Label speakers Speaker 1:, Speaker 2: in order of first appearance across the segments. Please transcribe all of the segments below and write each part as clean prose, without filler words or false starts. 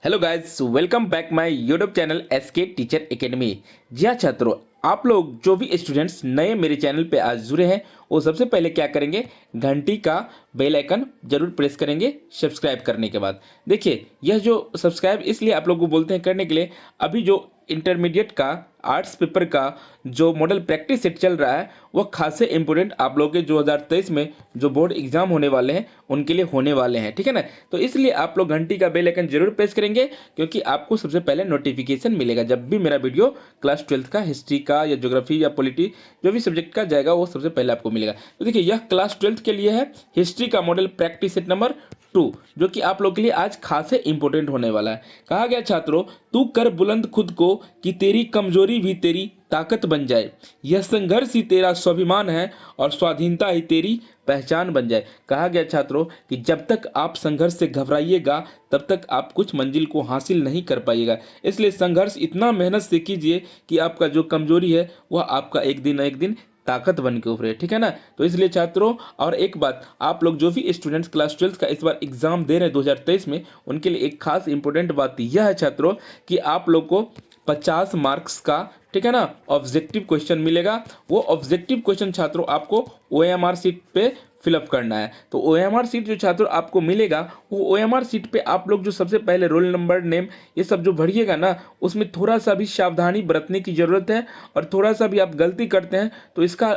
Speaker 1: Hello guys, welcome back my YouTube channel SK teacher academy. जी हाँ छात्रों, आप लोग जो भी स्टूडेंट्स नए मेरे चैनल पे आज जुड़े हैं वो सबसे पहले क्या करेंगे, घंटी का बेल आइकन जरूर प्रेस करेंगे सब्सक्राइब करने के बाद। देखिए, यह जो सब्सक्राइब इसलिए आप लोग को बोलते हैं करने के लिए, अभी जो इंटरमीडिएट का आर्ट्स पेपर का जो मॉडल प्रैक्टिस सेट चल रहा है वह खासे इंपॉर्टेंट आप लोग के 2023 में जो बोर्ड एग्जाम होने वाले हैं उनके लिए होने वाले हैं, ठीक है ना। तो इसलिए आप लोग घंटी का बेल आइकन जरूर प्रेस करेंगे क्योंकि आपको सबसे पहले नोटिफिकेशन मिलेगा जब भी मेरा वीडियो क्लास 12 का हिस्ट्री का या ज्योग्राफी या पॉलिटी जो भी सब्जेक्ट का जाएगा वो सबसे पहले आपको मिलेगा। तो देखिए, यह क्लास 12 के लिए है हिस्ट्री का मॉडल प्रैक्टिस सेट नंबर 2, जो कि आप लोग के लिए आज खासे इंपॉर्टेंट होने वाला है। कहा गया छात्रों, तू कर बुलंद खुद को कि तेरी कमजोरी भी तेरी ताकत बन जाए, यह संघर्ष ही तेरा स्वाभिमान है और स्वाधीनता ही तेरी पहचान बन जाए। कहा गया छात्रों कि जब तक आप संघर्ष से घबराइएगा तब तक आप कुछ मंजिल को हासिल नहीं कर पाइएगा, इसलिए संघर्ष इतना मेहनत से कीजिए कि आपका जो कमजोरी है वह आपका एक दिन न एक दिन ताकत बन के उभरे, ठीक है ना। तो इसलिए छात्रों, और एक बात, आप लोग जो भी स्टूडेंट्स क्लास 12 का इस बार एग्जाम दे रहे हैं 2023 में, उनके लिए एक खास इंपॉर्टेंट बात यह है छात्रों कि आप लोग को 50 मार्क्स का, ठीक है ना, ऑब्जेक्टिव क्वेश्चन मिलेगा। वो ऑब्जेक्टिव क्वेश्चन छात्रों आपको OMR सीट पे फिलअप करना है। तो OMR सीट जो छात्रों आपको मिलेगा वो OMR सीट पे आप लोग जो सबसे पहले रोल नंबर, नेम, ये सब जो भरिएगा ना, उसमें थोड़ा सा भी सावधानी बरतने की जरूरत है और थोड़ा सा भी आप गलती करते हैं तो इसका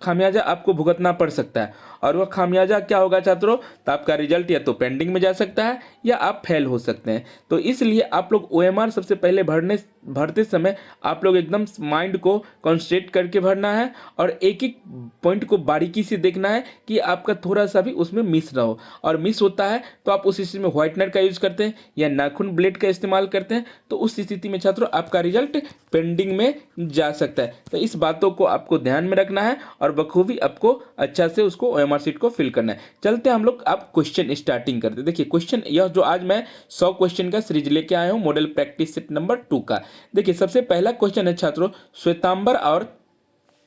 Speaker 1: खामियाजा आपको भुगतना पड़ सकता है। और वह खामियाजा क्या होगा छात्रों, तो आपका रिजल्ट या तो पेंडिंग में जा सकता है या आप फेल हो सकते हैं। तो इसलिए आप लोग OMR सबसे पहले भरते समय आप लोग एकदम माइंड को कॉन्सेंट्रेट करके भरना है और एक एक पॉइंट को बारीकी से देखना है कि आपका थोड़ा सा भी उसमें मिस ना हो। और मिस होता है तो आप उस स्थिति में व्हाइटनर का यूज करते हैं या नाखून ब्लेड का इस्तेमाल करते हैं, तो उस स्थिति में छात्रों आपका रिजल्ट पेंडिंग में जा सकता है। तो इस बातों को आपको ध्यान में रखना है और बखूबी आपको अच्छा से उसको OMR सीट को फिल करना है। चलते हम लोग आप क्वेश्चन स्टार्टिंग करते हैं। देखिए, क्वेश्चन यह जो आज मैं 100 क्वेश्चन का सीरीज लेके आया हूं मॉडल प्रैक्टिस सेट नंबर 2 का। देखिए, सबसे पहला क्वेश्चन है छात्रों, श्वेतांबर और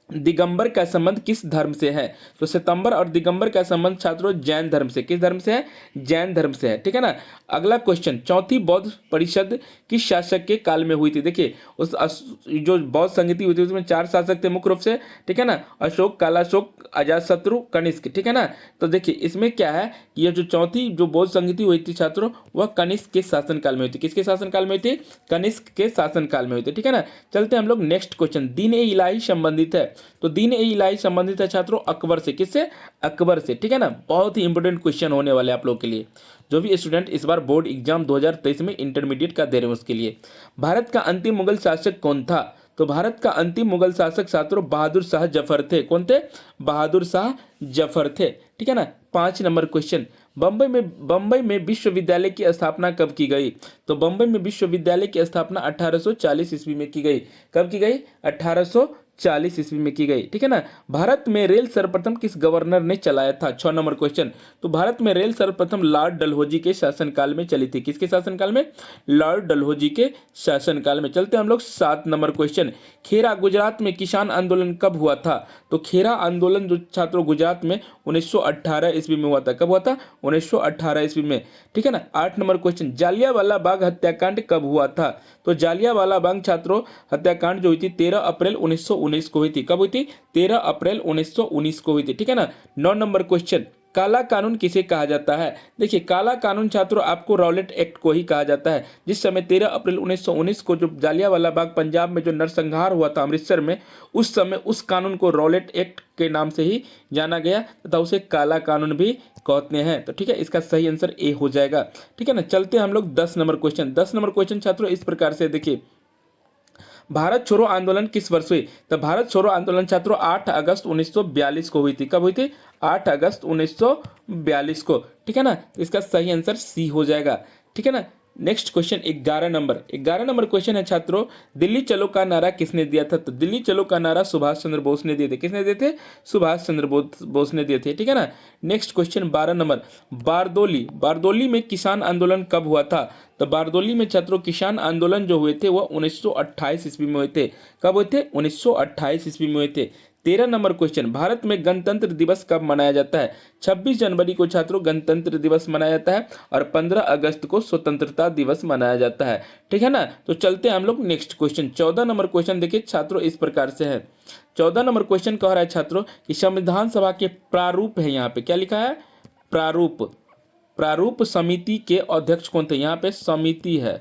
Speaker 1: दिगंबर का संबंध किस धर्म से है। तो श्वेतांबर और दिगंबर का संबंध छात्रों जैन धर्म से, किस धर्म से है, जैन धर्म से है, ठीक है ना। अगला क्वेश्चन, चौथी बौद्ध परिषद किस शासक के काल में हुई थी। देखिए, उस जो बौद्ध संगति हुई थी उसमें 4 शासक थे मुख्य रूप से, ठीक है ना, अशोक, कालाशोक, अजातशत्रु, कनिष्क, ठीक है ना। तो देखिए, इसमें क्या है कि यह जो चौथी जो बौद्ध संगति हुई थी छात्रों वह कनिष्क के शासनकाल में हुई थी। किसके शासनकाल में हुई थी, कनिष्क के शासनकाल में हुई थी, ठीक है ना। चलते हम लोग नेक्स्ट क्वेश्चन, दीन ए इलाही संबंधित है। तो दीन ए इलाही संबंधित है छात्रों अकबर से, किससे, अकबर से, ठीक है ना। बहुत ही इंपॉर्टेंट क्वेश्चन होने वाले आप लोग के लिए, जो भी स्टूडेंट इस बार बोर्ड एग्जाम 2023 में इंटरमीडिएट का दे रहे हैं उसके लिए। भारत का अंतिम मुगल शासक कौन था। तो भारत का अंतिम मुगल शासक छात्रों बहादुर शाह जफर थे। कौन थे, बहादुर शाह जफर थे, ठीक है ना। 5 नंबर क्वेश्चन, बंबई में विश्वविद्यालय की स्थापना कब की गई। तो बंबई में विश्वविद्यालय की स्थापना 1840 ईस्वी में की गई। कब की गई, 1840 ईस्वी में की गई, ठीक है ना। भारत में रेल सर्वप्रथम किस गवर्नर ने चलाया था। 6 नंबर क्वेश्चन, तो भारत में रेल सर्वप्रथम लॉर्ड डलहौजी के शासनकाल में चली थी। किसके शासनकाल में, लॉर्ड डलहौजी के शासनकाल में। चलते हम लोग 7 नंबर क्वेश्चन, खेरा गुजरात में किसान आंदोलन कब हुआ था। तो खेरा आंदोलन जो छात्रों गुजरात में 1918 ईस्वी में हुआ था। कब हुआ था, 1918 ईस्वी में, ठीक है ना। 8 नंबर क्वेश्चन, जालियांवाला बाग हत्याकांड कब हुआ था। तो जालियांवाला बाग छात्रों हत्याकांड जो हुई थी 13 अप्रैल 1919 को हुई थी। कब हुई थी, 13 अप्रैल 1919 को हुई थी, ठीक है ना। 9 नंबर क्वेश्चन, काला कानून किसे कहा जाता है। देखिए, काला कानून छात्रों आपको रॉलेट एक्ट को ही कहा जाता है। जिस समय 13 अप्रैल 1919 को जो जालियांवाला बाग पंजाब में जो नरसंहार हुआ था अमृतसर में, उस समय उस कानून को रॉलेट एक्ट के नाम से ही जाना गया तथा उसे काला कानून भी कहते हैं। तो ठीक है, इसका सही आंसर ए हो जाएगा, ठीक है ना। चलते हम लोग 10 नंबर क्वेश्चन। 10 नंबर क्वेश्चन छात्रों इस प्रकार से, देखिए, भारत छोड़ो आंदोलन किस वर्ष हुई। तो भारत छोड़ो आंदोलन छात्रों 8 अगस्त 1942 को हुई थी। कब हुई थी, 8 अगस्त 1942 को, ठीक है ना। इसका सही आंसर सी हो जाएगा, ठीक है ना। नेक्स्ट क्वेश्चन 11 नंबर क्वेश्चन है छात्रों, दिल्ली चलो का नारा किसने दिया था। तो दिल्ली चलो का नारा सुभाष चंद्र बोस ने दिए थे। किसने दिए थे, सुभाष चंद्र बोस ने दिए थे, ठीक है ना। नेक्स्ट क्वेश्चन 12 नंबर, बारदोली में किसान आंदोलन कब हुआ था। तो बारदोली में छात्रों किसान आंदोलन जो हुए थे वह 1928 ईस्वी में हुए थे। कब हुए थे, 1928 ईस्वी में हुए थे। 13 नंबर क्वेश्चन, भारत में गणतंत्र दिवस कब मनाया जाता है? 26 जनवरी को छात्रों गणतंत्र दिवस मनाया जाता है और 15 अगस्त को स्वतंत्रता दिवस मनाया जाता है। ठीक है ना। तो चलते हैं हम लोग नेक्स्ट क्वेश्चन। 14 नंबर क्वेश्चन देखिए छात्रों इस प्रकार से है। 14 नंबर क्वेश्चन कह रहा है छात्रों कि संविधान सभा के प्रारूप है, यहाँ पे क्या लिखा है? प्रारूप। प्रारूप समिति के अध्यक्ष कौन थे? यहाँ पे समिति है,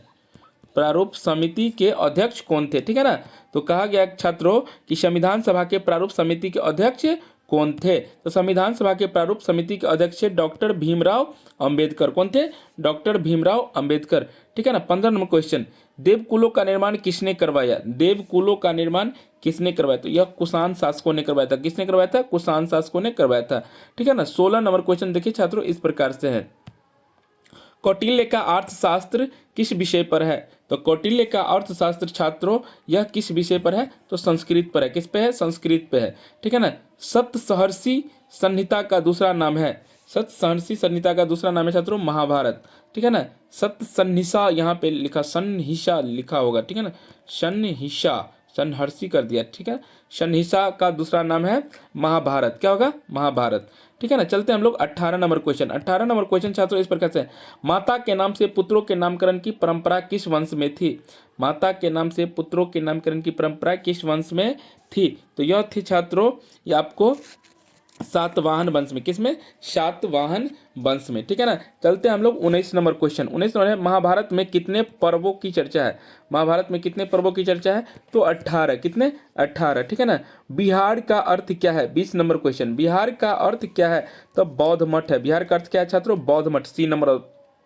Speaker 1: प्रारूप समिति के अध्यक्ष कौन थे? ठीक है ना। तो कहा गया छात्रों कि संविधान सभा के प्रारूप समिति के अध्यक्ष कौन थे? तो संविधान सभा के प्रारूप समिति के अध्यक्ष डॉक्टर भीमराव अंबेडकर। कौन थे? डॉक्टर भीमराव अंबेडकर। ठीक है ना। 15 नंबर क्वेश्चन, देवकुलों का निर्माण किसने करवाया? देवकुलों का निर्माण किसने करवाया? तो यह कुषाण शासकों ने करवाया था। किसने करवाया था? कुषाण शासकों ने करवाया था। ठीक है ना। 16 नंबर क्वेश्चन देखिए छात्रों इस प्रकार से है, कौटिल्य का अर्थशास्त्र किस विषय पर है? तो कौटिल्य का अर्थशास्त्र छात्रों यह किस विषय पर है? तो संस्कृत पर है। किस पे है? संस्कृत पे है। ठीक है ना। सप्तसहर्षि संहिता का दूसरा नाम है, सप्तसहर्षि संहिता का दूसरा नाम है छात्रों महाभारत। ठीक है ना। सप्तसन्हिसा यहाँ पे लिखा, सन्हिसा लिखा होगा। ठीक है ना। सन्हिसा, सन्हर्षि कर दिया। ठीक है। सन्हिसा का दूसरा नाम है महाभारत। क्या होगा? महाभारत। ठीक है ना। चलते हैं हम लोग 18 नंबर क्वेश्चन। 18 नंबर क्वेश्चन छात्रों इस प्रकार से, माता के नाम से पुत्रों के नामकरण की परंपरा किस वंश में थी? माता के नाम से पुत्रों के नामकरण की परंपरा किस वंश में थी? तो यह थी छात्रों ये आपको सातवाहन वंश में। किसमें? सातवाहन वंश में। ठीक है ना। चलते हैं हम लोग 19 नंबर क्वेश्चन। 19 नंबर है, महाभारत में कितने पर्वों की चर्चा है? महाभारत में कितने पर्वों की चर्चा है? तो 18। कितने? 18। ठीक है ना। बिहार का अर्थ क्या है? 20 नंबर क्वेश्चन, बिहार का अर्थ क्या है? तो बौद्ध मठ है। बिहार का अर्थ क्या है छात्रों? बौद्ध मठ। सी नंबर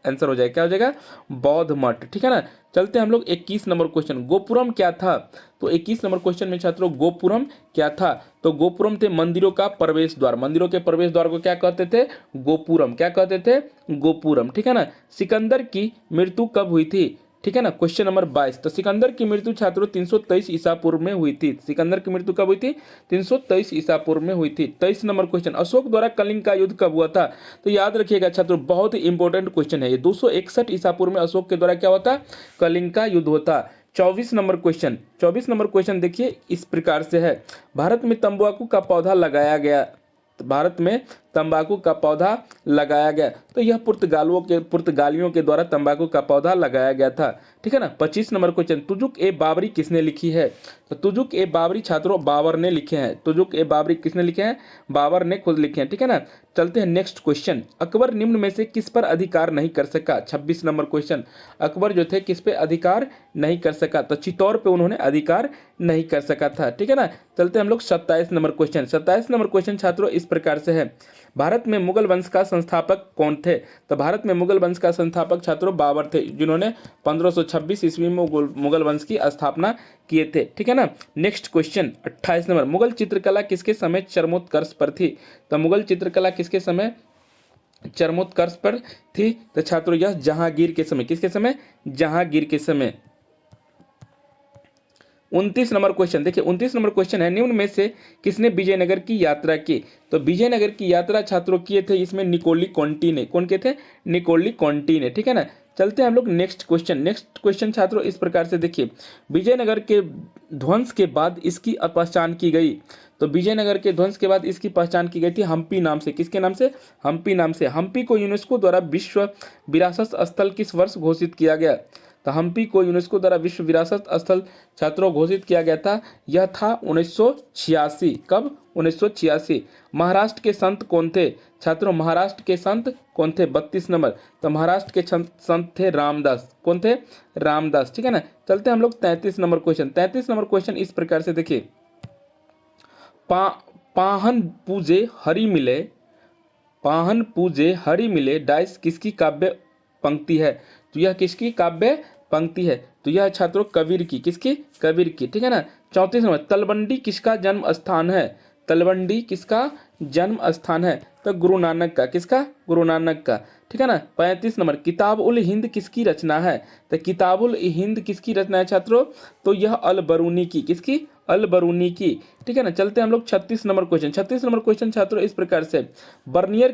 Speaker 1: आंसर हो जाएगा। क्या हो जाएगा? बौद्ध मठ। ठीक है ना। चलते हैं हम लोग 21 नंबर क्वेश्चन, गोपुरम क्या था? तो 21 नंबर क्वेश्चन में छात्रों गोपुरम क्या था? तो गोपुरम थे मंदिरों का प्रवेश द्वार। मंदिरों के प्रवेश द्वार को क्या कहते थे? गोपुरम। क्या कहते थे? गोपुरम। ठीक है ना। सिकंदर की मृत्यु कब हुई थी? ठीक है ना। क्वेश्चन नंबर 22, तो सिकंदर की मृत्यु छात्रों 323 ईसा पूर्व में हुई थी। सिकंदर की मृत्यु कब हुई थी? 323 ईसा पूर्व में हुई थी। 23 नंबर क्वेश्चन, अशोक द्वारा कलिंग का युद्ध कब हुआ था? तो याद रखिएगा छात्रों बहुत ही इंपॉर्टेंट क्वेश्चन है ये। 261 ईसा पूर्व में अशोक के द्वारा क्या होता? कलिंग का युद्ध होता। 24 नंबर क्वेश्चन, 24 नंबर क्वेश्चन देखिए इस प्रकार से है, भारत में तंबाकू का पौधा लगाया गया। भारत में तंबाकू का पौधा लगाया गया। तो यह पुर्तगालियों के द्वारा तंबाकू का पौधा लगाया गया था। ठीक है ना। 25 नंबर क्वेश्चन, तुजुक ए बाबरी किसने लिखी है? तो तुजुक ए बाबरी छात्रों बाबर ने लिखे हैं। तुजुक ए बाबरी किसने लिखे हैं? बाबर ने खुद लिखे हैं। ठीक है ना। चलते हैं नेक्स्ट क्वेश्चन, अकबर निम्न में से किस पर अधिकार नहीं कर सका? 26 नंबर क्वेश्चन, अकबर जो थे किस पे अधिकार नहीं कर सका? तो चित्तौड़ पे उन्होंने अधिकार नहीं कर सका था। ठीक है ना। चलते हैं हम लोग 27 नंबर क्वेश्चन। 27 नंबर क्वेश्चन छात्रों इस प्रकार से है, भारत में मुगल वंश का संस्थापक कौन थे? तो भारत में मुगल वंश का संस्थापक छात्रों बाबर थे, जिन्होंने 1526 ईस्वी में मुगल वंश की स्थापना किए थे। ठीक है ना। नेक्स्ट क्वेश्चन 28 नंबर, मुगल चित्रकला किसके समय चरमोत्कर्ष पर थी? तो मुगल चित्रकला किसके समय चरमोत्कर्ष पर थी? तो छात्रों यह जहांगीर के समय। किसके समय? जहांगीर के समय। 29 नंबर क्वेश्चन देखिए, 29 नंबर क्वेश्चन है, निम्न में से किसने विजयनगर की यात्रा की? तो विजयनगर की यात्रा छात्रों किए थे इसमें निकोली कॉन्टी ने। कौन के थे? निकोली कॉन्टी ने। ठीक है ना। चलते हैं हम लोग नेक्स्ट क्वेश्चन। नेक्स्ट क्वेश्चन छात्रों इस प्रकार से देखिए, विजयनगर के ध्वंस के बाद इसकी पहचान की गई। तो विजयनगर के ध्वंस के बाद इसकी पहचान की गई थी हम्पी नाम से। किसके नाम से? हम्पी नाम से। हम्पी को यूनेस्को द्वारा विश्व विरासत स्थल किस वर्ष घोषित किया गया? तो हम्पी को यूनेस्को द्वारा विश्व विरासत स्थल छात्रों घोषित किया गया था, यह था 1986। कब? 1986। महाराष्ट्र के संत कौन थे? छात्रों महाराष्ट्र के संत कौन थे? 32 नंबर, तो महाराष्ट्र के संत थे रामदास। कौन थे? रामदास। ठीक है ना। चलते हैं हम लोग 33 नंबर क्वेश्चन। 33 नंबर क्वेश्चन इस प्रकार से देखिए, पाहन पूजे हरि मिले, पाहन पूजे हरि मिले डाइस किसकी काव्य पंक्ति है? तो यह किसकी काव्य पंक्ति है? तो यह छात्रों कबीर की। किसकी? कबीर की। ठीक है ना। 34 नंबर, तलवंडी किसका जन्म स्थान है? तलवंडी किसका जन्म स्थान है? तो गुरु नानक का। किसका? गुरु नानक का। ठीक है ना। 35 नंबर, किताब उल हिंद किसकी रचना है? तो किताब उल हिंद किसकी रचना है छात्रों? तो यह अल बरूनी की। किसकी? अल बरूनी की। ठीक है ना। चलते हैं हम लोग 36 नंबर क्वेश्चन। 36 नंबर क्वेश्चन छात्रों इस प्रकार से, बर्नियर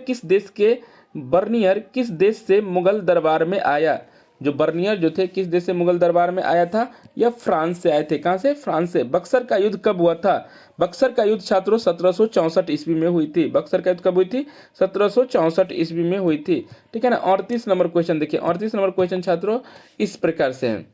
Speaker 1: किस देश से मुगल दरबार में आया? जो बर्नियर जो थे किस देश से मुगल दरबार में आया था? यह फ्रांस से आए थे। कहाँ से? फ्रांस से। बक्सर का युद्ध कब हुआ था? बक्सर का युद्ध छात्रों 1764 ईस्वी में हुई थी। बक्सर का युद्ध कब हुई थी? 1764 ईस्वी में हुई थी। ठीक है ना। 38 नंबर क्वेश्चन देखिए, 38 नंबर क्वेश्चन छात्रों इस प्रकार से है।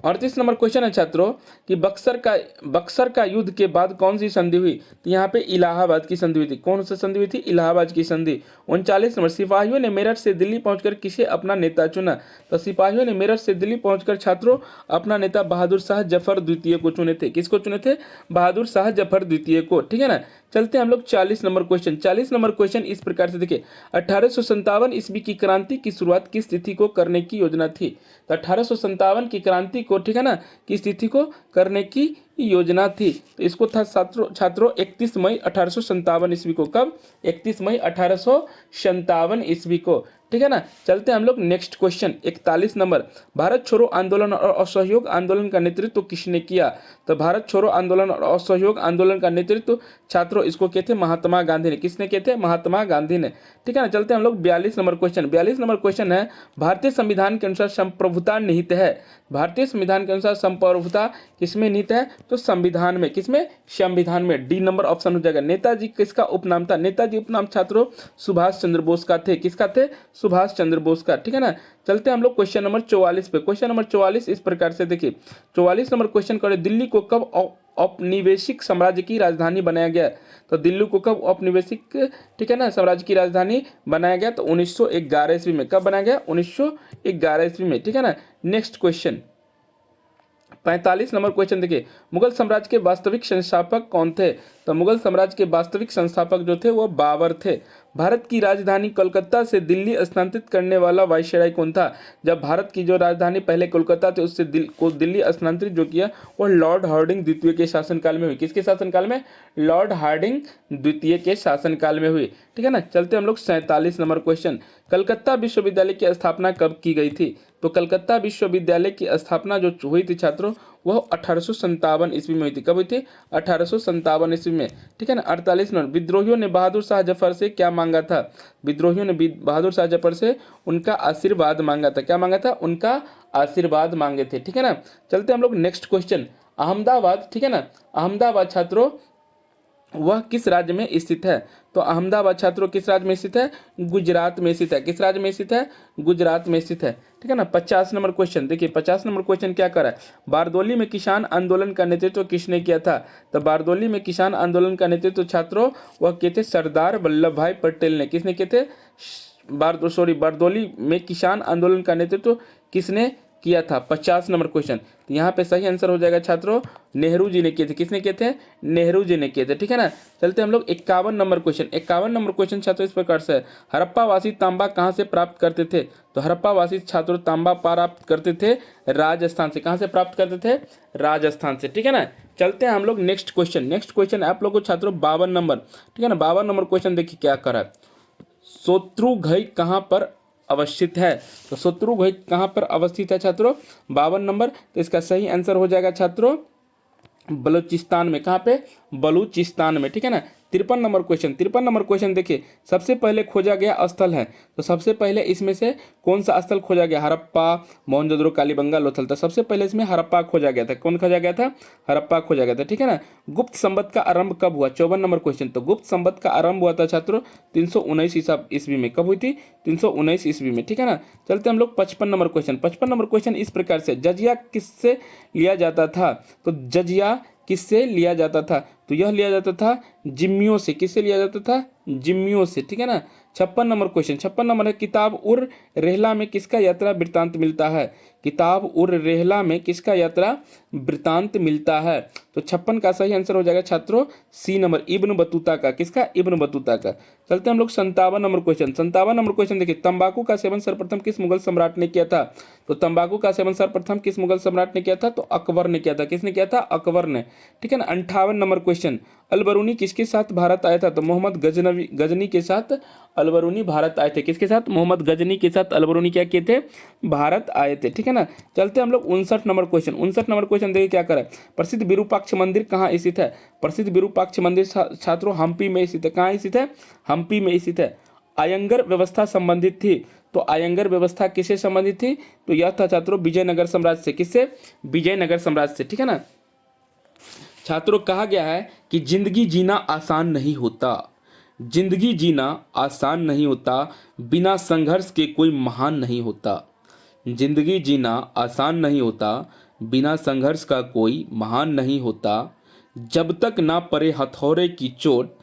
Speaker 1: 38 नंबर क्वेश्चन है छात्रों कि बक्सर का युद्ध के बाद कौन सी संधि हुई? तो यहाँ पे इलाहाबाद की संधि हुई थी। कौन सी संधि हुई थी? इलाहाबाद की संधि। 39 नंबर, सिपाहियों ने मेरठ से दिल्ली पहुंचकर किसे अपना नेता चुना? तो सिपाहियों ने मेरठ से दिल्ली पहुंचकर छात्रों अपना नेता बहादुर शाह जफर द्वितीय को चुने थे। किसको चुने थे? बहादुर शाह जफर द्वितीय को। ठीक है ना। चलते हैं हम लोग 40 नंबर क्वेश्चन। 40 नंबर क्वेश्चन इस प्रकार से देखिए, 1857 ईस्वी की क्रांति की शुरुआत किस तिथि को करने की योजना थी? तो 1857 की क्रांति को, ठीक है ना, किस तिथि को करने की योजना थी? तो इसको था छात्रों 31 मई 1857 ईस्वी को। कब? 31 मई 1857 ईस्वी को। ठीक है ना। चलते हैं हम लोग नेक्स्ट क्वेश्चन 41 नंबर, भारत छोड़ो आंदोलन और असहयोग आंदोलन का नेतृत्व किसने किया? तो भारत छोड़ो आंदोलन और असहयोग आंदोलन का नेतृत्व छात्रों इसको कहते हैं महात्मा गांधी ने। किसने कहते हैं? महात्मा गांधी ने। ठीक है ना। चलते हैं हम लोग 42 नंबर क्वेश्चन। 42 नंबर क्वेश्चन है, भारतीय संविधान के अनुसार संप्रभुता निहित है। भारतीय संविधान के अनुसार संप्रभुता किसमें निहित है? तो संविधान में। किसमें? संविधान में। डी नंबर ऑप्शन हो जाएगा। नेताजी किसका उपनाम था? नेताजी उपनाम छात्रों सुभाष चंद्र बोस का थे। किसका थे? सुभाष चंद्र बोस का। ठीक है ना। चलते हैं हम लोग क्वेश्चन नंबर 44 पे। क्वेश्चन नंबर 44 इस प्रकार से देखिए, 44 नंबर क्वेश्चन करें, दिल्ली को कब औपनिवेशिक साम्राज्य की राजधानी बनाया गया? तो दिल्ली को कब औपनिवेशिक, ठीक है ना, साम्राज्य की राजधानी बनाया गया? तो 1911 ईस्वी में। कब बनाया गया? 1911 ईस्वी में। ठीक है ना। नेक्स्ट क्वेश्चन 45 नंबर क्वेश्चन देखिए, मुगल साम्राज्य के वास्तविक संस्थापक कौन थे? तो मुगल साम्राज्य के वास्तविक संस्थापक जो थे वो बाबर थे। भारत की राजधानी कोलकाता से दिल्ली स्थानांतरित करने वाला वायसराय कौन था? जब भारत की जो राजधानी पहले कोलकाता थी उससे दिल्ली स्थानांतरित जो किया वो लॉर्ड हार्डिंग द्वितीय के शासनकाल में हुई। किसके शासनकाल में? लॉर्ड हार्डिंग द्वितीय के शासनकाल में हुई। ठीक है ना। चलते हम लोग 47 नंबर क्वेश्चन, कलकत्ता विश्वविद्यालय की स्थापना कब की गई थी? तो कलकत्ता विश्वविद्यालय की स्थापना जो हुई थी छात्रों वह 1857 ईस्वी में हुई थी। कब हुई थी? 1857 ईस्वी में। ठीक है ना। 48 नंबर, विद्रोहियों ने बहादुर शाह जफर से क्या मांगा था? विद्रोहियों ने बहादुर शाह जफर से उनका आशीर्वाद मांगा था। क्या मांगा था? उनका आशीर्वाद मांगे थे। ठीक है ना। चलते हम लोग नेक्स्ट क्वेश्चन, अहमदाबाद, ठीक है ना, अहमदाबाद छात्रों वह किस राज्य में स्थित है? तो अहमदाबाद छात्रों किस राज्य में स्थित है? गुजरात में स्थित है। किस राज्य में स्थित है? गुजरात में स्थित है। ठीक है ना। 50 नंबर क्वेश्चन देखिए, 50 नंबर क्वेश्चन क्या कर रहा है, बारदोली में किसान आंदोलन का नेतृत्व किसने किया था? तो बारदोली में किसान आंदोलन का नेतृत्व छात्रों वह किए थे सरदार वल्लभ भाई पटेल ने। किसने किए थे? बारदोली में किसान आंदोलन का नेतृत्व किसने किया था? 50 नंबर क्वेश्चन। तो यहाँ पे सही आंसर हो जाएगा छात्रों नेहरू जी ने किए थे। किसने किए थे? नेहरू जी ने किए थे। ठीक है ना। चलते हम लोग 51 नंबर क्वेश्चन। 51 नंबर क्वेश्चन छात्रों इस प्रकार से, हड़प्पा वासी तांबा कहाँ से प्राप्त करते थे? तो हड़प्पा वासी छात्रों तांबा प्राप्त करते थे राजस्थान से। कहाँ से प्राप्त करते थे? राजस्थान से। ठीक है ना। चलते हैं हम लोग नेक्स्ट क्वेश्चन। नेक्स्ट क्वेश्चन आप लोगों को छात्रों 52 नंबर, ठीक है ना, 52 नंबर क्वेश्चन देखिए क्या करा है, शत्रुघ्न कहाँ पर अवस्थित है? तो शत्रुघ्न कहाँ पर अवस्थित है छात्रों? 52 नंबर। तो इसका सही आंसर हो जाएगा छात्रों बलूचिस्तान में। कहाँ पे? बलूचिस्तान में। ठीक है ना। 53 नंबर क्वेश्चन। 53 नंबर क्वेश्चन देखिए, सबसे पहले खोजा गया स्थल है, तो सबसे पहले इसमें से कौन सा स्थल खोजा गया? हड़प्पा, मोहनजोदड़ो, कालीबंगा, लोथल। तो सबसे पहले इसमें हड़प्पा खोजा गया था। कौन खोजा गया था? हड़प्पा खोजा गया था। ठीक है ना। गुप्त संवत का आरंभ कब हुआ? 54 नंबर क्वेश्चन। तो गुप्त संवत का आरंभ हुआ था छात्रों 319 ईस्वी में। कब हुई थी? 319 ईस्वी में। ठीक है ना। चलते हम लोग 55 नंबर क्वेश्चन। 55 नंबर क्वेश्चन इस प्रकार से, जजिया किससे लिया जाता था? तो जजिया किससे लिया जाता था? तो यह लिया जाता था जिम्मियों से। किससे लिया जाता था? जिम्मियों से। ठीक है ना। 56 नंबर क्वेश्चन। 56 नंबर है, किताब उर रेहला में किसका यात्रा वृत्तांत मिलता है? किताब उर रेहला में किसका यात्रा वृत्तांत मिलता है? तो 56 का सही आंसर हो जाएगा छात्रों सी नंबर, इब्न बतूता का। किसका? इब्न बतूता का। चलते हम लोग 57 नंबर क्वेश्चन। 57 नंबर क्वेश्चन देखिए, तंबाकू का सेवन सर्वप्रथम किस मुगल सम्राट ने किया था? तो तंबाकू का सेवन सर्वप्रथम किस मुगल सम्राट ने किया था? तो अकबर ने किया था। किसने किया था? अकबर ने। ठीक है ना। 58 नंबर क्वेश्चन, अलबरूनी किसके साथ भारत आया था? तो मोहम्मद गजनी के साथ अलबरूनी भारत आए थे। किसके साथ? मोहम्मद गजनी के साथ अलबरूनी क्या किए थे? भारत आए थे। ठीक है ना। चलते हम लोग 59 नंबर क्वेश्चन। 59 नंबर क्वेश्चन देखिए क्या करा है, प्रसिद्ध विरूपाक्ष मंदिर कहाँ स्थित है? प्रसिद्ध विरूपाक्ष मंदिर छात्रों हम्पी में स्थित है। कहाँ स्थित है? हम्पी में स्थित है। आयंगर व्यवस्था संबंधित थी, तो आयंगर व्यवस्था किससे संबंधित थी? तो यह था छात्रों विजयनगर साम्राज्य से। किससे? विजयनगर साम्राज्य से, ठीक है ना। छात्रों कहा गया है कि जिंदगी जीना आसान नहीं होता, जिंदगी जीना आसान नहीं होता, बिना संघर्ष के कोई महान नहीं होता। जिंदगी जीना आसान नहीं होता, बिना संघर्ष का कोई महान नहीं होता। जब तक ना पड़े हथौड़े की चोट,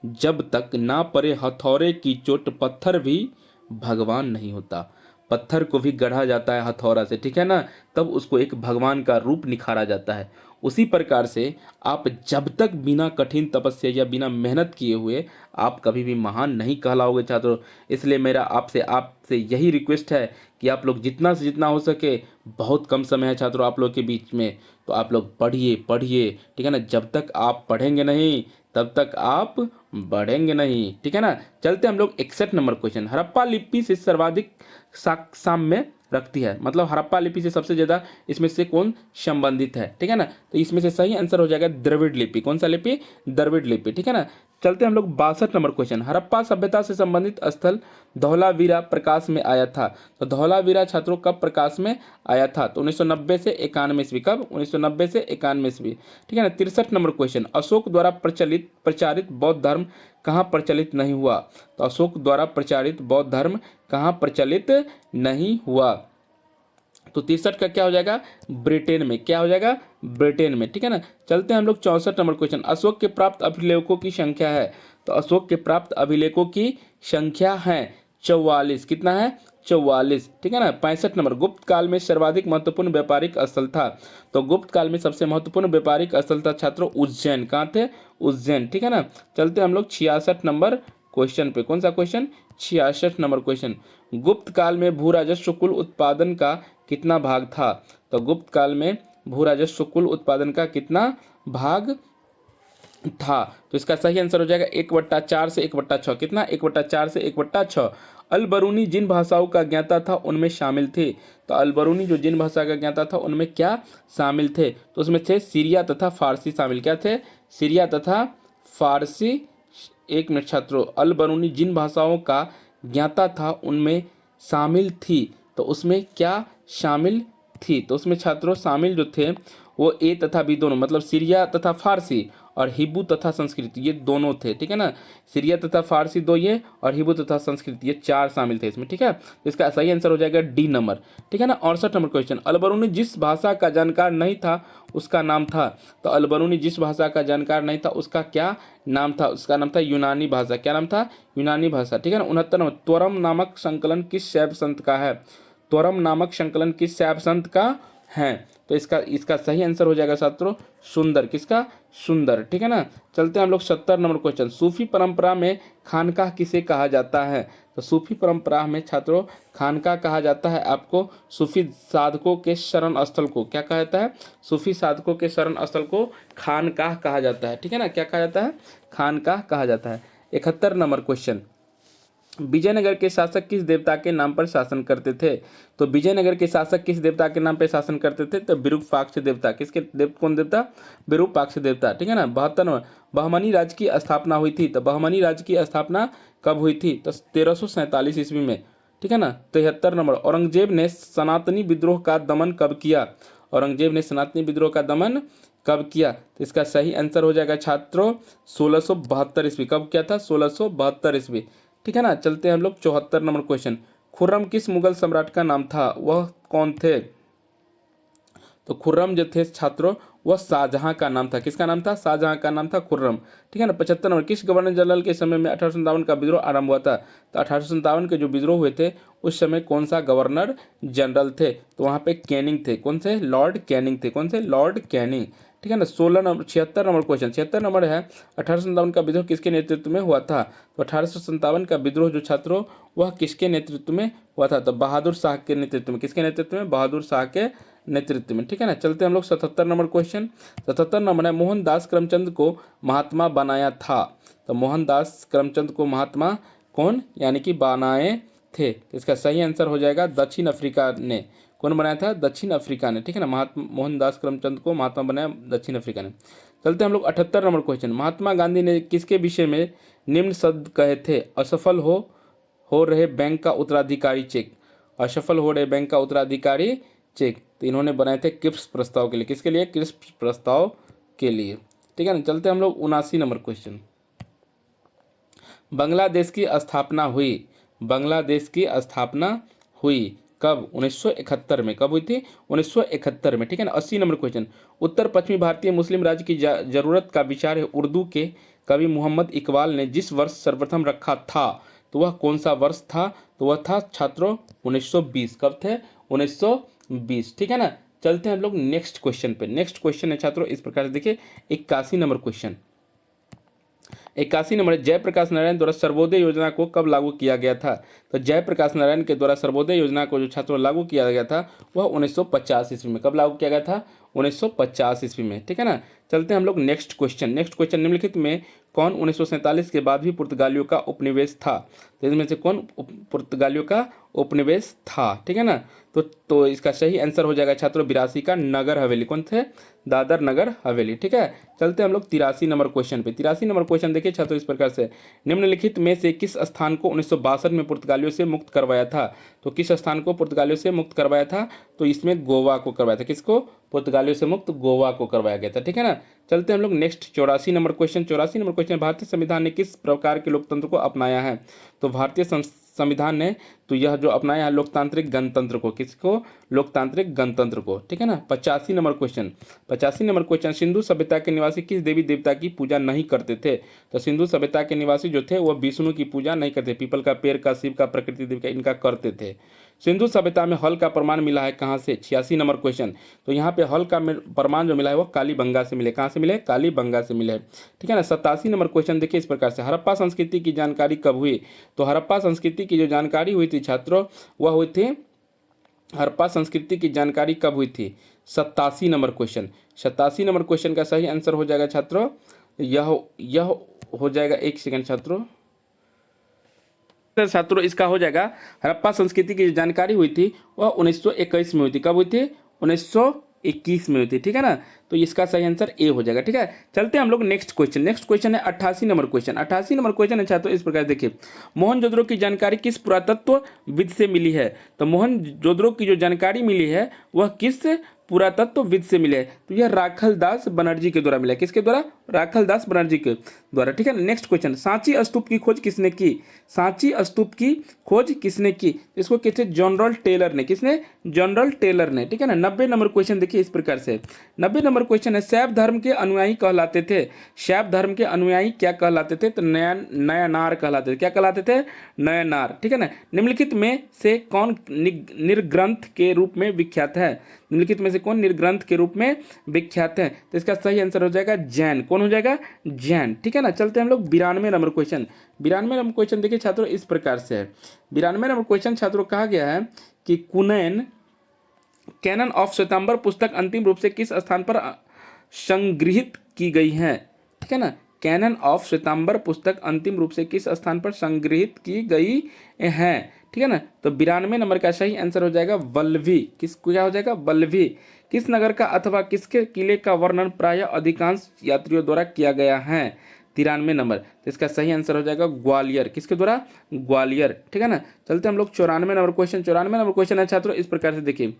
Speaker 1: जब तक ना पड़े हथौड़े की चोट, पत्थर भी भगवान नहीं होता। पत्थर को भी गढ़ा जाता है हथौड़ा से, ठीक है ना, तब उसको एक भगवान का रूप निखारा जाता है। उसी प्रकार से आप जब तक बिना कठिन तपस्या या बिना मेहनत किए हुए आप कभी भी महान नहीं कहलाओगे छात्रों। इसलिए मेरा आपसे आपसे यही रिक्वेस्ट है कि आप लोग जितना से जितना हो सके, बहुत कम समय है छात्रों आप लोग के बीच में, तो आप लोग पढ़िए पढ़िए, ठीक है ना। जब तक आप पढ़ेंगे नहीं तब तक आप बढ़ेंगे नहीं, ठीक है ना। चलते हम लोग 61 नंबर क्वेश्चन। हड़प्पा लिपि से सर्वाधिक साम्य रखती है, मतलब हड़प्पा लिपि से सबसे ज्यादा इसमें से कौन संबंधित है, ठीक है ना। तो इसमें से सही आंसर हो जाएगा द्रविड़ लिपि। कौन सा लिपि? द्रविड़ लिपि, ठीक है ना। चलते हम लोग 62 नंबर क्वेश्चन। हड़प्पा सभ्यता से संबंधित स्थल धौलावीरा प्रकाश में आया था। तो धौलावीरा छात्रों कब प्रकाश में आया था? तो 1990 से 91 ईस्वी। कब? 1990 से 91 ईस्वी, ठीक है ना। 63 नंबर क्वेश्चन। अशोक द्वारा प्रचारित बौद्ध धर्म कहाँ प्रचलित नहीं हुआ? तो अशोक द्वारा प्रचारित बौद्ध धर्म कहाँ प्रचलित नहीं हुआ? तो 63 का क्या हो जाएगा? ब्रिटेन में। क्या हो जाएगा? ब्रिटेन में, ठीक है ना। चलते हैं हम लोग 64 नंबर क्वेश्चन। अशोक के प्राप्त अभिलेखों की संख्या है। तो अशोक के प्राप्त अभिलेखों की संख्या है 44। कितना है? 44, ठीक है ना। 65 नंबर। गुप्त काल में सर्वाधिक महत्वपूर्ण व्यापारिक स्थल था। तो गुप्त काल में सबसे महत्वपूर्ण व्यापारिक स्थल था छात्रों उज्जैन। कहाँ थे? उज्जैन, ठीक है ना। चलते हम लोग 66 नंबर क्वेश्चन पे। कौन सा क्वेश्चन? 66 number question. गुप्त काल में भू राजस्व कुल उत्पादन का कितना भाग था? तो गुप्त काल में भू राजस्व कुल उत्पादन का कितना भाग था? तो इसका सही आंसर हो जाएगा 1/4 से 1/6। कितना? 1/4 से 1/6। अल बरूनी जिन भाषाओं का ज्ञाता था उनमें शामिल थे। तो अल बरूनी जो जिन भाषा का ज्ञाता था उनमें क्या शामिल थे? तो उसमें थे सीरिया तथा फारसी शामिल। क्या थे? सीरिया तथा फारसी। एक मिनट छात्रों, अल बरूनी जिन भाषाओं का ज्ञाता था उनमें शामिल थी। तो उसमें क्या शामिल थी? तो उसमें छात्रों शामिल जो थे वो ए तथा बी दोनों, मतलब सीरिया तथा फारसी और हिब्रू तथा संस्कृत, ये दोनों थे, ठीक है ना। सीरिया तथा फारसी दो ये, और हिब्रू तथा संस्कृत ये 4 शामिल थे इसमें, ठीक है। तो इसका सही आंसर हो जाएगा डी नंबर, ठीक है ना। 68 नंबर क्वेश्चन। अल बरूनी जिस भाषा का जानकार नहीं था उसका नाम था। तो अल बरूनी जिस भाषा का जानकार नहीं था उसका क्या नाम था? उसका नाम था यूनानी भाषा। क्या नाम था? यूनानी भाषा, ठीक है ना। 69 नंबर। त्वरम नामक संकलन किस शैव संत का है? त्वरम नामक संकलन किस शैव संत का है? तो इसका सही आंसर हो जाएगा छात्रों सुंदर। किसका? सुंदर, ठीक है ना। चलते हैं हम लोग 70 नंबर क्वेश्चन। सूफी परंपरा में खानकाह किसे कहा जाता है? तो सूफी परंपरा में छात्रों खानकाह कहा जाता है आपको सूफी साधकों के शरण स्थल को। क्या कहा जाता है? सूफी साधकों के शरण स्थल को खानकाह कहा जाता है, ठीक है ना। क्या कहा जाता है? खानकाह कहा जाता है। 71 नंबर क्वेश्चन। विजयनगर के शासक किस देवता के नाम पर शासन करते थे? तो विजयनगर के शासक किस देवता के नाम पर शासन करते थे? तो विरूपाक्ष देवता। किसके कौन देवता? विरूपाक्ष देवता, ठीक है ना। 72 नंबर। बहमनी राज्य की स्थापना हुई थी। तो बहमनी राज्य की स्थापना कब हुई थी? तो 1347 ईस्वी में, ठीक है ना। 73 नंबर। औरंगजेब ने सनातनी विद्रोह का दमन कब किया? औरंगजेब ने सनातनी विद्रोह का दमन कब किया? तो इसका सही आंसर हो जाएगा छात्रों 1672 ईस्वी। कब किया था? 1672 ईस्वी, ठीक है ना। चलते हैं हम लोग 74 नंबर क्वेश्चन। खुर्रम किस मुगल सम्राट का नाम था? वह कौन थे? तो खुर्रम जो थे छात्रों वह शाहजहां का नाम था। किसका नाम था? शाहजहां का नाम था खुर्रम, ठीक है ना। 75 नंबर। किस गवर्नर जनरल के समय में 1857 का विद्रोह आरंभ हुआ था? तो 1857 के जो विद्रोह हुए थे उस समय कौन सा गवर्नर जनरल थे? तो वहां पे कैनिंग थे। कौन से? लॉर्ड कैनिंग थे। कौन से? लॉर्ड कैनिंग, ठीक है ना। 16 नंबर 76 नंबर क्वेश्चन। 76 नंबर है 1857 का विद्रोह किसके नेतृत्व में हुआ था? तो 1857 का विद्रोह जो छात्रों वह किसके नेतृत्व में हुआ था? तो बहादुर शाह के नेतृत्व में। किसके नेतृत्व में? बहादुर शाह के नेतृत्व में, ठीक है ना। चलते हम लोग 77 नंबर क्वेश्चन। 77 नंबर है मोहनदास करमचंद को महात्मा बनाया था। तो मोहनदास करमचंद को महात्मा कौन यानी कि बनाए थे? तो इसका सही आंसर हो जाएगा दक्षिण अफ्रीका ने। कौन बनाया था? दक्षिण अफ्रीका ने, ठीक है ना। महात्मा मोहनदास करमचंद को महात्मा बनाया दक्षिण अफ्रीका ने। चलते हम लोग 78 नंबर क्वेश्चन। महात्मा गांधी ने किसके विषय में निम्न शब्द कहे थे? असफल हो रहे बैंक का उत्तराधिकारी चेक, असफल हो रहे बैंक का उत्तराधिकारी चेक, तो इन्होंने बनाए थे किप्स प्रस्ताव के लिए। किसके लिए? किप्स प्रस्ताव के लिए। ठीक है ना, चलते हम लोग 79 नंबर क्वेश्चन। बांग्लादेश की स्थापना हुई, बांग्लादेश की स्थापना हुई कब? 1971 में। कब हुई थी? 1971 में। ठीक है ना। 80 नंबर क्वेश्चन। उत्तर पश्चिमी भारतीय मुस्लिम राज्य की जरूरत का विचार है उर्दू के कवि मोहम्मद इकबाल ने जिस वर्ष सर्वप्रथम रखा था, तो वह कौन सा वर्ष था? तो वह था छात्रों 1920। कब थे? 1920। ठीक है ना। चलते हैं हम लोग नेक्स्ट क्वेश्चन पे। नेक्स्ट क्वेश्चन है छात्रों इस प्रकार से, देखिए 81 number question. 81 number, Jayaprakash Narayan द्वारा सर्वोदय योजना को कब लागू किया गया था? तो जयप्रकाश नारायण के द्वारा सर्वोदय योजना को जो छात्रों लागू किया गया था वह 1950 ईस्वी में। कब लागू किया गया था? 1950 ईस्वी में। ठीक है ना। चलते हैं हम लोग नेक्स्ट क्वेश्चन। नेक्स्ट क्वेश्चन, निम्नलिखित में कौन 1947 के बाद भी पुर्तगालियों का उपनिवेश था? तो इसमें से कौन पुर्तगालियों का उपनिवेश था? ठीक है ना। तो इसका सही आंसर हो जाएगा छात्रों 82 का नगर हवेली। कौन थे? दादर नगर हवेली। ठीक है। चलते हैं हम लोग 83 नंबर क्वेश्चन पे। 83 नंबर क्वेश्चन देखिए छात्रों इस प्रकार से, निम्नलिखित में से किस स्थान को 1962 में पुर्तगालियों से मुक्त करवाया था? तो किस स्थान को पुर्तगालियों से मुक्त करवाया था? तो इसमें गोवा को करवाया था। किसको? पुर्तगालियों से मुक्त गोवा को करवाया गया था। ठीक है ना। चलते हैं हम लोग next 84 number question. 84 number question, भारतीय संविधान ने किस प्रकार के लोकतंत्र को अपनाया है? तो भारतीय संविधान ने तो यह जो अपनाया है लोकतांत्रिक गणतंत्र को। किसको? लोकतांत्रिक गणतंत्र को। ठीक है ना। 85 number question. 85 number question, Sindhu सभ्यता के निवासी किस देवी देवता की पूजा नहीं करते थे? तो सिंधु सभ्यता के निवासी जो थे वह विष्णु की पूजा नहीं करते, पीपल का पेड़ का, शिव का, प्रकृति देवी का, इनका करते थे। सिंधु सभ्यता में हल का प्रमाण मिला है कहाँ से? 86 नंबर क्वेश्चन। तो यहाँ पे हल का प्रमाण जो मिला है वो कालीबंगा से मिले। कहाँ से मिले? कालीबंगा से मिले। ठीक है ना। 87 नंबर क्वेश्चन देखिए इस प्रकार से, हड़प्पा संस्कृति की जानकारी कब हुई? तो हड़प्पा संस्कृति की जो जानकारी हुई थी छात्रों वह हुई थी, हड़प्पा संस्कृति की जानकारी कब हुई थी? 87 नंबर क्वेश्चन। 87 नंबर क्वेश्चन का सही आंसर हो जाएगा छात्रों, यह हो जाएगा, एक सेकंड छात्रों इसका हो जाएगा, हड़प्पा संस्कृति की जो जानकारी हुई थी वह 1921 में हुई थी। कब हुई थी? 1921 में हुई थी। ठीक है ना। तो इसका सही आंसर ए हो जाएगा। ठीक है। चलते हैं हम लोग नेक्स्ट क्वेश्चन। नेक्स्ट क्वेश्चन है 88 नंबर क्वेश्चन। 88 नंबर क्वेश्चन है छात्रों इस प्रकार देखिए, मोहनजोदड़ो की जानकारी किस पुरातत्वविद से मिली है? तो मोहनजोदड़ो की जो जानकारी मिली है वह किस पुरातत्वविद से मिले? तो यह राखल दास बनर्जी के द्वारा मिला। किसके द्वारा? राखल दास बनर्जी के द्वारा। ठीक है ना। नेक्स्ट क्वेश्चन, सांची स्तूप की खोज किसने की? सांची स्तूप की खोज किसने की? इसको कहते हैं जनरल टेलर ने। किसने? जनरल टेलर ने। ठीक है ना। 90 नंबर क्वेश्चन देखिए इस प्रकार से, 90 नंबर क्वेश्चन है, शैव धर्म के अनुयायी कहलाते थे। शैव धर्म के अनुयायी क्या कहलाते थे? तो नयनार कहलाते थे। क्या कहलाते थे? नयनार। ठीक है ना। निम्नलिखित में से कौन निर्ग्रंथ के रूप में विख्यात है? निम्नलिखित में से कौन निर्ग्रंथ के रूप में विख्यात है? तो इसका सही आंसर हो जाएगा जैन। कौन हो जाएगा? जैन। ठीक है ना। चलते हैं हम लोग 92 नंबर क्वेश्चन। 92 नंबर क्वेश्चन देखिए छात्रों इस प्रकार से है, 92 नंबर क्वेश्चन छात्रों कहा गया है कि कैनन ऑफ श्वेतांबर पुस्तक अंतिम रूप से किस स्थान पर संग्रहित की गई है? ठीक है ना। कैनन ऑफ श्वेतांबर पुस्तक अंतिम रूप से किस स्थान पर संग्रहित की गई है? ठीक है ना। तो 92 नंबर का सही आंसर हो जाएगा वल्लभी। किस क्या हो जाएगा? वल्लभी। किस नगर का अथवा किसके किले का वर्णन प्रायः अधिकांश यात्रियों द्वारा किया गया है? 93 नंबर। तो इसका सही आंसर हो जाएगा ग्वालियर। किसके द्वारा? ग्वालियर। ठीक है ना। चलते हम लोग 94 नंबर क्वेश्चन। 94 नंबर क्वेश्चन है छात्रों इस प्रकार से देखिए,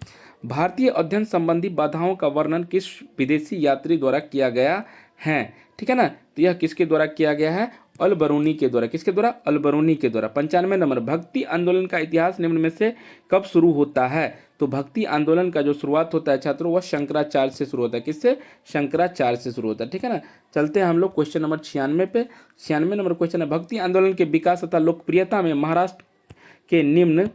Speaker 1: भारतीय अध्ययन संबंधी बाधाओं का वर्णन किस विदेशी यात्री द्वारा किया गया है? ठीक है ना। तो यह किसके द्वारा किया गया है? अल बरूनी के द्वारा। किसके द्वारा? अल बरूनी के द्वारा। 95 नंबर, भक्ति आंदोलन का इतिहास निम्न में से कब शुरू होता है? तो भक्ति आंदोलन का जो शुरुआत होता है छात्रों वह शंकराचार्य से शुरू होता है। किससे? शंकराचार्य से शुरू होता है। ठीक है ना। चलते हैं हम लोग क्वेश्चन नंबर 96 पे। 96 नंबर क्वेश्चन है, भक्ति आंदोलन के विकास तथा लोकप्रियता में महाराष्ट्र के निम्न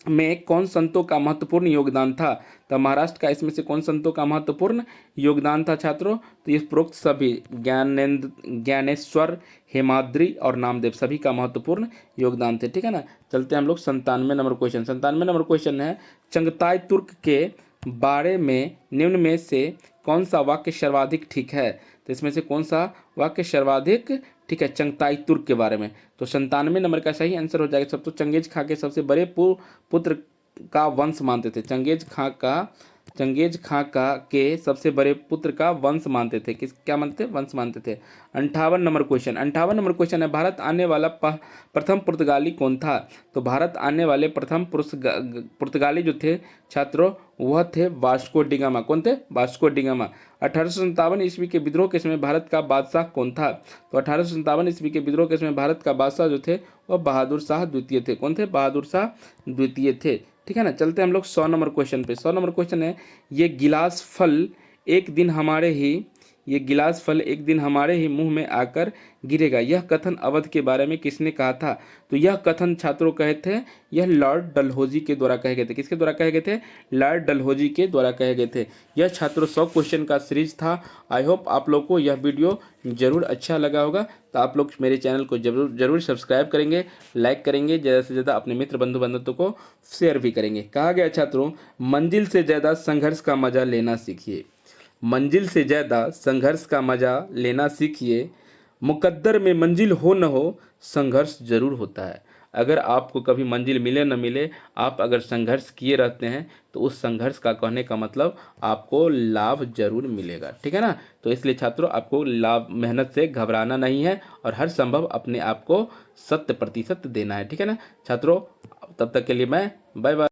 Speaker 1: में कौन संतों का महत्वपूर्ण योगदान था? तो महाराष्ट्र का इसमें से कौन संतों का महत्वपूर्ण योगदान था छात्रों? तो ये प्रोक्त सभी ज्ञानेश्वर, हेमाद्रि और नामदेव सभी का महत्वपूर्ण योगदान थे। ठीक है ना। चलते हैं हम लोग 97 नंबर क्वेश्चन। 97 नंबर क्वेश्चन है, चंगताई तुर्क के बारे में निम्न में से कौन सा वाक्य सर्वाधिक ठीक है? तो इसमें से कौन सा वाक्य सर्वाधिक ठीक है चंगताई तुर्क के बारे में? तो 97 नंबर का सही आंसर हो जाएगा सब तो चंगेज खां के सबसे बड़े पुत्र का वंश मानते थे। चंगेज खां का चंगेज खां का के सबसे बड़े पुत्र का वंश मानते थे? किस क्या मानते थे? वंश मानते थे। 58 नंबर क्वेश्चन है, भारत आने वाला प्रथम पुर्तगाली कौन था? तो भारत आने वाले प्रथम पुर्तगाली जो थे छात्रों, वह थे वास्को डिगामा। कौन थे? Vasco da Gama. 1857 ईस्वी के विद्रोह के समय भारत का बादशाह कौन था? तो 1857 ईस्वी के विद्रोह के समय भारत का बादशाह जो थे वह बहादुर शाह द्वितीय थे। कौन थे? बहादुर शाह द्वितीय थे। ठीक है ना। चलते हैं हम लोग 100 नंबर क्वेश्चन पे। 100 नंबर क्वेश्चन है, ये गिलास फल एक दिन हमारे ही ये गिलास फल एक दिन हमारे ही मुंह में आकर गिरेगा, यह कथन अवध के बारे में किसने कहा था? तो यह कथन छात्रों कहे थे, यह लॉर्ड डलहौजी के द्वारा कहे गए थे। किसके द्वारा कहे गए थे? लॉर्ड डलहौजी के द्वारा कहे गए थे। यह छात्रों 100 क्वेश्चन का सीरीज था। आई होप आप लोग को यह वीडियो जरूर अच्छा लगा होगा। तो आप लोग मेरे चैनल को जरूर सब्सक्राइब करेंगे, लाइक करेंगे, ज़्यादा से ज़्यादा अपने मित्र बंधु बांधवों को शेयर भी करेंगे। कहा गया छात्रों, मंजिल से ज़्यादा संघर्ष का मजा लेना सीखिए। मंजिल से ज़्यादा संघर्ष का मजा लेना सीखिए। मुकद्दर में मंजिल हो न हो, संघर्ष जरूर होता है। अगर आपको कभी मंजिल मिले न मिले, आप अगर संघर्ष किए रहते हैं तो उस संघर्ष का कहने का मतलब आपको लाभ जरूर मिलेगा। ठीक है ना। तो इसलिए छात्रों, आपको लाभ मेहनत से घबराना नहीं है और हर संभव अपने आप को 100% देना है। ठीक है ना छात्रों। तब तक के लिए मैं बाय बाय।